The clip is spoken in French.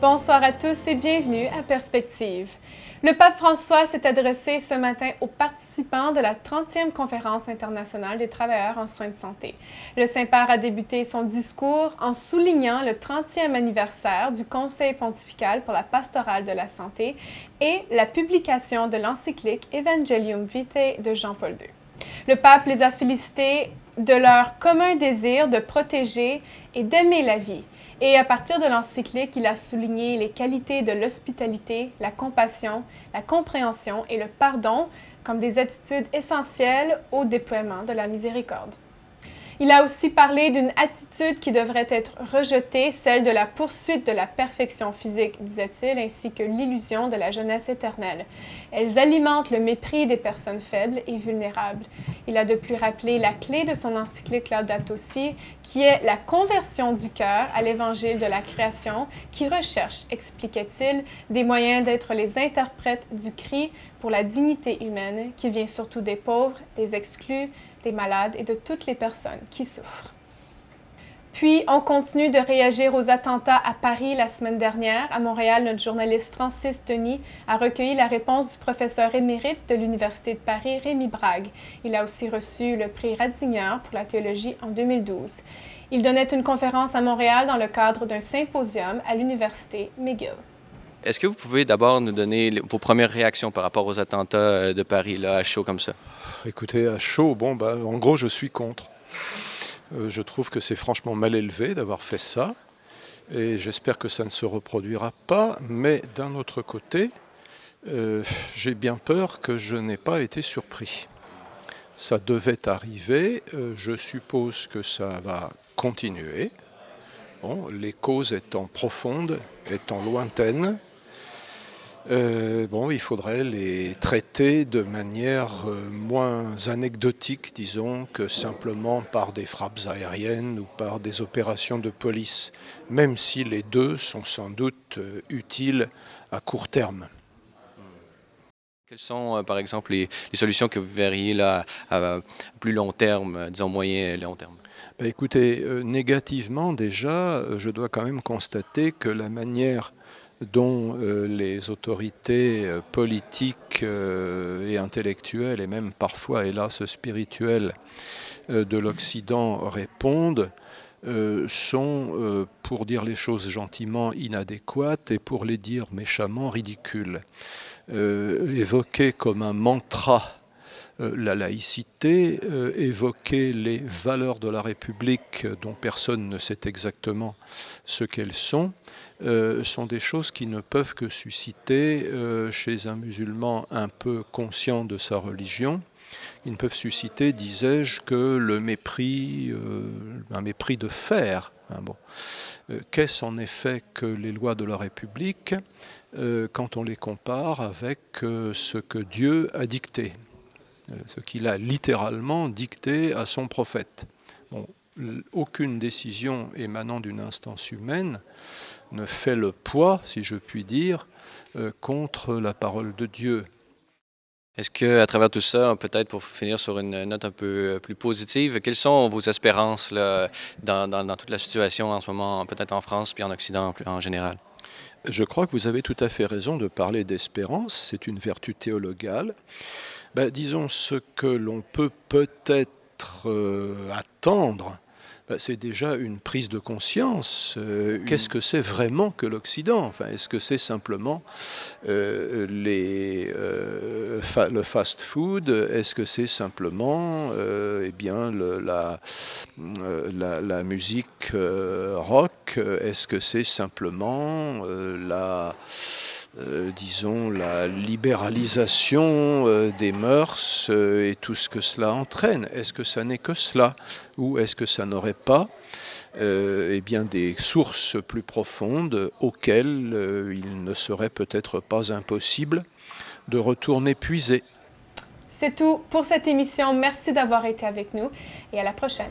Bonsoir à tous et bienvenue à Perspective. Le pape François s'est adressé ce matin aux participants de la 30e Conférence internationale des travailleurs en soins de santé. Le Saint-Père a débuté son discours en soulignant le 30e anniversaire du Conseil pontifical pour la pastorale de la santé et la publication de l'encyclique Evangelium Vitae de Jean-Paul II. Le pape les a félicités de leur commun désir de protéger et d'aimer la vie. Et à partir de l'encyclique, il a souligné les qualités de l'hospitalité, la compassion, la compréhension et le pardon comme des attitudes essentielles au déploiement de la miséricorde. Il a aussi parlé d'une attitude qui devrait être rejetée, celle de la poursuite de la perfection physique, disait-il, ainsi que l'illusion de la jeunesse éternelle. Elles alimentent le mépris des personnes faibles et vulnérables. Il a de plus rappelé la clé de son encyclique Laudato Si, qui est la conversion du cœur à l'évangile de la création, qui recherche, expliquait-il, des moyens d'être les interprètes du cri pour la dignité humaine, qui vient surtout des pauvres, des exclus, des malades et de toutes les personnes qui souffrent. Puis, on continue de réagir aux attentats à Paris la semaine dernière. À Montréal, notre journaliste Francis Denis a recueilli la réponse du professeur émérite de l'Université de Paris, Rémi Brague. Il a aussi reçu le prix Ratzinger pour la théologie en 2012. Il donnait une conférence à Montréal dans le cadre d'un symposium à l'Université McGill. Est-ce que vous pouvez d'abord nous donner vos premières réactions par rapport aux attentats de Paris, là, à chaud comme ça? Écoutez, à chaud, en gros, je suis contre. Je trouve que c'est franchement mal élevé d'avoir fait ça, et j'espère que ça ne se reproduira pas, mais d'un autre côté, j'ai bien peur que je n'ai pas été surpris. Ça devait arriver, je suppose que ça va continuer, les causes étant profondes, étant lointaines. Il faudrait les traiter de manière moins anecdotique, disons, que simplement par des frappes aériennes ou par des opérations de police, même si les deux sont sans doute utiles à court terme. Quelles sont, par exemple, les solutions que vous verriez là, à plus long terme, disons moyen et long terme? Écoutez, négativement déjà, je dois quand même constater que la manière dont les autorités politiques et intellectuelles, et même parfois, hélas, spirituelles de l'Occident répondent, sont, pour dire les choses gentiment, inadéquates et pour les dire méchamment, ridicules. Évoquer comme un mantra la laïcité, évoquer les valeurs de la République dont personne ne sait exactement ce qu'elles sont des choses qui ne peuvent que susciter chez un musulman un peu conscient de sa religion, ils ne peuvent susciter, disais-je, que le mépris, un mépris de fer. Qu'est-ce en effet que les lois de la République quand on les compare avec ce que Dieu a dicté, ce qu'il a littéralement dicté à son prophète? Aucune décision émanant d'une instance humaine ne fait le poids, si je puis dire, contre la parole de Dieu. Est-ce qu'à travers tout ça, peut-être pour finir sur une note un peu plus positive, quelles sont vos espérances là, dans toute la situation en ce moment, peut-être en France puis en Occident en général? Je crois que vous avez tout à fait raison de parler d'espérance, c'est une vertu théologale. Disons ce que l'on peut peut-être attendre, c'est déjà une prise de conscience. Qu'est-ce que c'est vraiment que l'Occident? Est-ce que c'est simplement le fast-food? Est-ce que c'est simplement la musique rock? Est-ce que c'est simplement la libéralisation des mœurs et tout ce que cela entraîne? Est-ce que ça n'est que cela? Ou est-ce que ça n'aurait pas des sources plus profondes auxquelles il ne serait peut-être pas impossible de retourner puiser? C'est tout pour cette émission. Merci d'avoir été avec nous et à la prochaine.